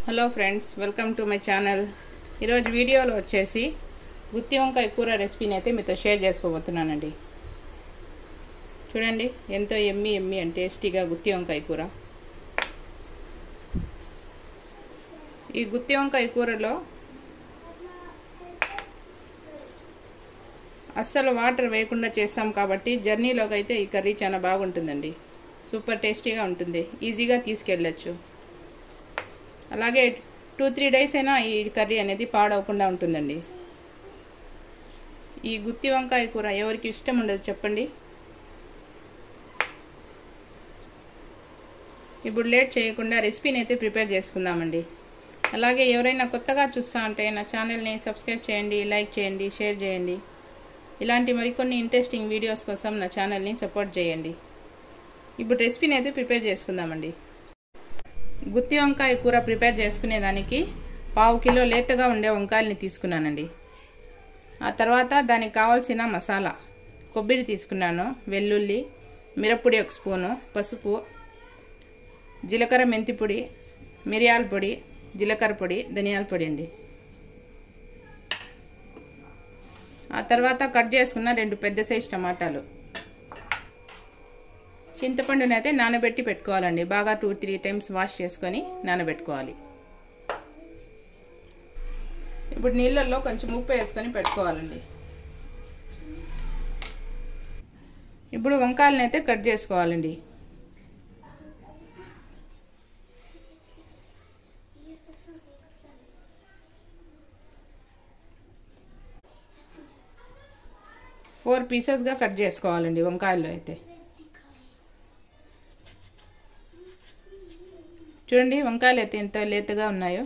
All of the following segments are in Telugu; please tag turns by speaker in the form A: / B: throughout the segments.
A: Hello friends, welcome to my channel. ఈరోజు వీడియోలో వచ్చేసి గుత్తి వంకాయ కూర రెసిపీని అయితే మీతో షేర్ చేసుకోబోతున్నానండి. చూడండి, ఎంతో ఎమ్మి అండ్ టేస్టీగా గుత్తి వంకాయ కూర. ఈ గుత్తి వంకాయ కూరలో అస్సలు వాటర్ వేయకుండా చేస్తాం కాబట్టి జర్నీలోకి అయితే ఈ కర్రీ చాలా బాగుంటుందండి. సూపర్ టేస్టీగా ఉంటుంది, ఈజీగా తీసుకెళ్ళచ్చు. అలాగే 2-3 డేస్ అయినా ఈ కర్రీ అనేది పాడవకుండా ఉంటుందండి. ఈ గుత్తి వంకాయ కూర ఎవరికి ఇష్టం ఉండదు చెప్పండి. ఇప్పుడు లేట్ చేయకుండా రెసిపీని అయితే ప్రిపేర్ చేసుకుందామండి. అలాగే ఎవరైనా కొత్తగా చూస్తా ఉంటే నా ఛానల్ని సబ్స్క్రైబ్ చేయండి, లైక్ చేయండి, షేర్ చేయండి. ఇలాంటి మరికొన్ని ఇంట్రెస్టింగ్ వీడియోస్ కోసం నా ఛానల్ని సపోర్ట్ చేయండి. ఇప్పుడు రెసిపీని అయితే ప్రిపేర్ చేసుకుందామండి. గుత్తి వంకాయ కూర ప్రిపేర్ చేసుకునేదానికి 1/2 కిలో లేతగా ఉండే వంకాయల్ని తీసుకున్నానండి. ఆ తర్వాత దానికి కావాల్సిన మసాలా: కొబ్బరి తీసుకున్నాను, వెల్లుల్లి, మిరప్పొడి 1 స్పూను, పసుపు, జీలకర్ర, మెంతి పొడి, మిరియాల పొడి, జీలకర్ర పొడి, ధనియాల పొడి అండి. ఆ తర్వాత కట్ చేసుకున్న 2 పెద్ద సైజు టమాటాలు. చింతపండుని అయితే నానబెట్టి పెట్టుకోవాలండి. బాగా 2-3 టైమ్స్ వాష్ చేసుకొని నానబెట్టుకోవాలి. ఇప్పుడు నీళ్ళల్లో కొంచెం ఉప్పు వేసుకొని పెట్టుకోవాలండి. ఇప్పుడు వంకాయలను అయితే కట్ చేసుకోవాలండి. ఫోర్ పీసెస్గా కట్ చేసుకోవాలండి వంకాయలు అయితే. చూడండి, వంకాయలు అయితే ఎంత లేతగా ఉన్నాయో.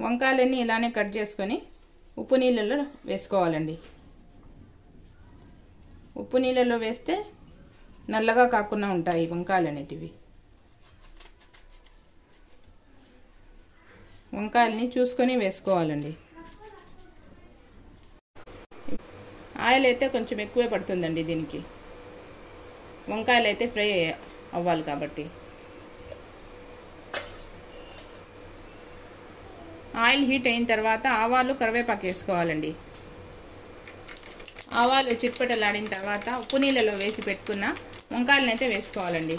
A: వంకాయలన్నీ ఇలానే కట్ చేసుకొని ఉప్పు నీళ్ళలో వేసుకోవాలండి. ఉప్పు నీళ్ళలో వేస్తే నల్లగా కాకుండా ఉంటాయి వంకాయలు అనేటివి. వంకాయలని చూసుకొని వేసుకోవాలండి. ఆయిల్ అయితే కొంచెం ఎక్కువే పడుతుందండి దీనికి. వంకాయలు అయితే ఫ్రై అవ్వాలి కాబట్టి. ఆయిల్ హీట్ అయిన తర్వాత ఆవాలు, కరివేపాకు వేసుకోవాలండి. ఆవాలు చిట్పటలాడిన తర్వాత ఉప్పు నీళ్ళలో వేసి పెట్టుకున్న వంకాయలను అయితే వేసుకోవాలండి.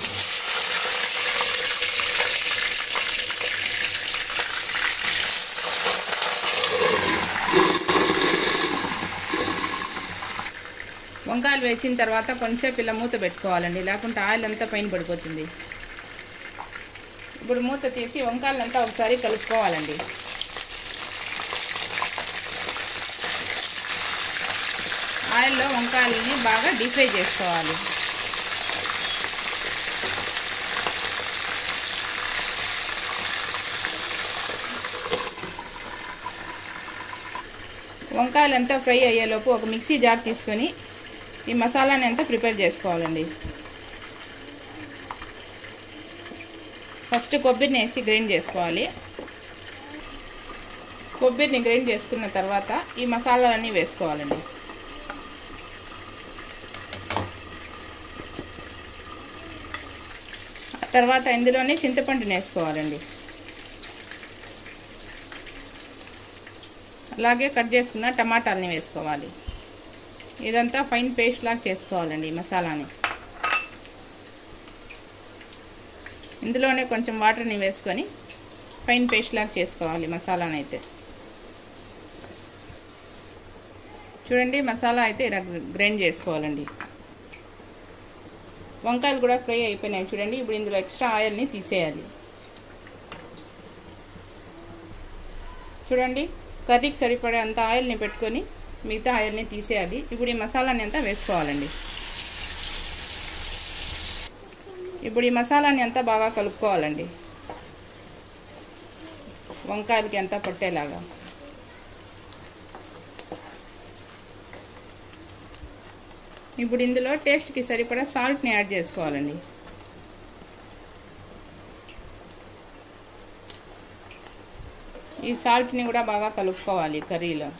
A: వంకాయలు వేసిన తర్వాత కొంచెంసేపు ఇలా మూత పెట్టుకోవాలండి, లేకుంటే ఆయిల్ అంతా పైన పడిపోతుంది. ఇప్పుడు మూత తీసి వంకాయలంతా ఒకసారి కలుపుకోవాలండి. ఆయిల్లో వంకాయలని బాగా డీప్ ఫ్రై చేసుకోవాలి. వంకాయలంతా ఫ్రై అయ్యేలోపు ఒక మిక్సీ జార్ తీసుకొని ఈ మసాలాని అంతా ప్రిపేర్ చేసుకోవాలండి. ఫస్ట్ కొబ్బరిని వేసి గ్రైండ్ చేసుకోవాలి. కొబ్బరిని గ్రైండ్ చేసుకున్న తర్వాత ఈ మసాలాలన్నీ వేసుకోవాలండి. ఆ తర్వాత ఇందులోనే చింతపండుని వేసుకోవాలండి. అలాగే కట్ చేసుకున్న టమాటాలని వేసుకోవాలి. ఇదంతా ఫైన్ పేస్ట్ లాగా చేసుకోవాలండి మసాలాని. ఇందులోనే కొంచెం వాటర్ని వేసుకొని ఫైన్ పేస్ట్ లాగా చేసుకోవాలి మసాలాని అయితే. చూడండి, మసాలా అయితే ఇలా గ్రైండ్ చేసుకోవాలండి. వంకాయలు కూడా ఫ్రై అయిపోయినాయి చూడండి. ఇప్పుడు ఇందులో ఎక్స్ట్రా ఆయిల్ని తీసేయాలి. చూడండి, కర్రీకి సరిపడే అంత ఆయిల్ని పెట్టుకొని మిగతా ఆయిల్ని తీసేయాలి. ఇప్పుడు ఈ మసాలాని అంతా వేసుకోవాలండి. ఇప్పుడు ఈ మసాలాని అంతా బాగా కలుపుకోవాలండి, వంకాయలకి అంతా పట్టేలాగా. ఇప్పుడు ఇందులో టేస్ట్కి సరిపడా సాల్ట్ని యాడ్ చేసుకోవాలండి. ఈ సాల్ట్ని కూడా బాగా కలుపుకోవాలి కర్రీలో.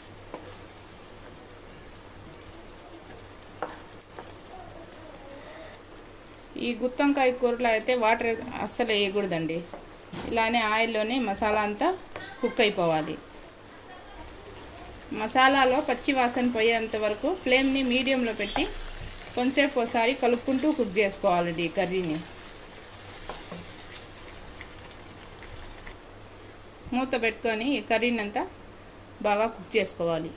A: ఈ గుత్తొంకాయ కూరలో అయితే వాటర్ అస్సలు వేయకూడదండి. ఇలానే ఆయిల్లోనే మసాలా అంతా కుక్ అయిపోవాలి. మసాలాలో పచ్చి వాసన పోయేంత వరకు ఫ్లేమ్ని మీడియంలో పెట్టి కొంచెంసేపు ఒకసారి కలుపుకుంటూ కుక్ చేసుకోవాలండి ఈ కర్రీని. మూత పెట్టుకొని ఈ కర్రీని అంతా బాగా కుక్ చేసుకోవాలి.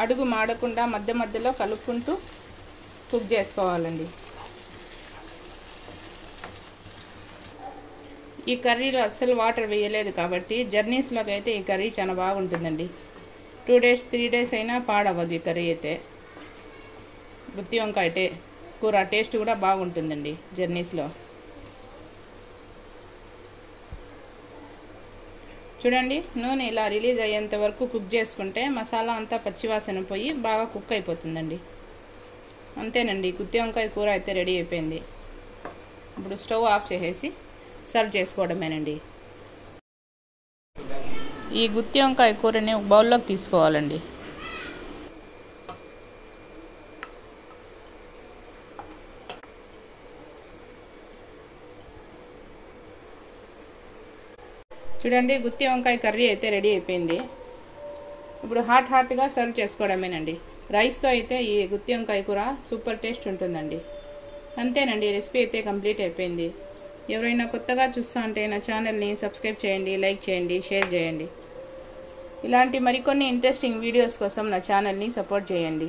A: అడుగు మాడకుండా మధ్య మధ్యలో కలుపుకుంటూ కుక్ చేసుకోవాలండి. ఈ కర్రీలో అస్సలు వాటర్ వేయలేదు కాబట్టి జర్నీస్లోకి అయితే ఈ కర్రీ చాలా బాగుంటుందండి. 2 days 3 days అయినా పాడవ్వదు ఈ కర్రీ అయితే. గుత్తి వంకాయ కూర టేస్ట్ కూడా బాగుంటుందండి జర్నీస్లో. చూడండి, నూనె ఇలా రిలీజ్ అయ్యేంత వరకు కుక్ చేసుకుంటే మసాలా అంతా పచ్చివాసన పోయి బాగా కుక్ అయిపోతుందండి. అంతేనండి, గుత్తి వంకాయ కూర అయితే రెడీ అయిపోయింది. ఇప్పుడు స్టవ్ ఆఫ్ చేసేసి సర్వ్ చేసుకోవడమేనండి. ఈ గుత్తి వంకాయ కూరని ఒక బౌల్లోకి తీసుకోవాలండి. చూడండి, గుత్తి వంకాయ కర్రీ అయితే రెడీ అయిపోయింది. ఇప్పుడు హాట్గా సర్వ్ చేసుకోవడమేనండి. రైస్తో అయితే ఈ గుత్తి వంకాయ కూర సూపర్ టేస్ట్ ఉంటుందండి. అంతేనండి, రెసిపీ అయితే కంప్లీట్ అయిపోయింది. ఎవరైనా కొత్తగా చూస్తా అంటే నా ఛానల్ని సబ్స్క్రైబ్ చేయండి, లైక్ చేయండి, షేర్ చేయండి. ఇలాంటి మరికొన్ని ఇంట్రెస్టింగ్ వీడియోస్ కోసం నా ఛానల్ని సపోర్ట్ చేయండి.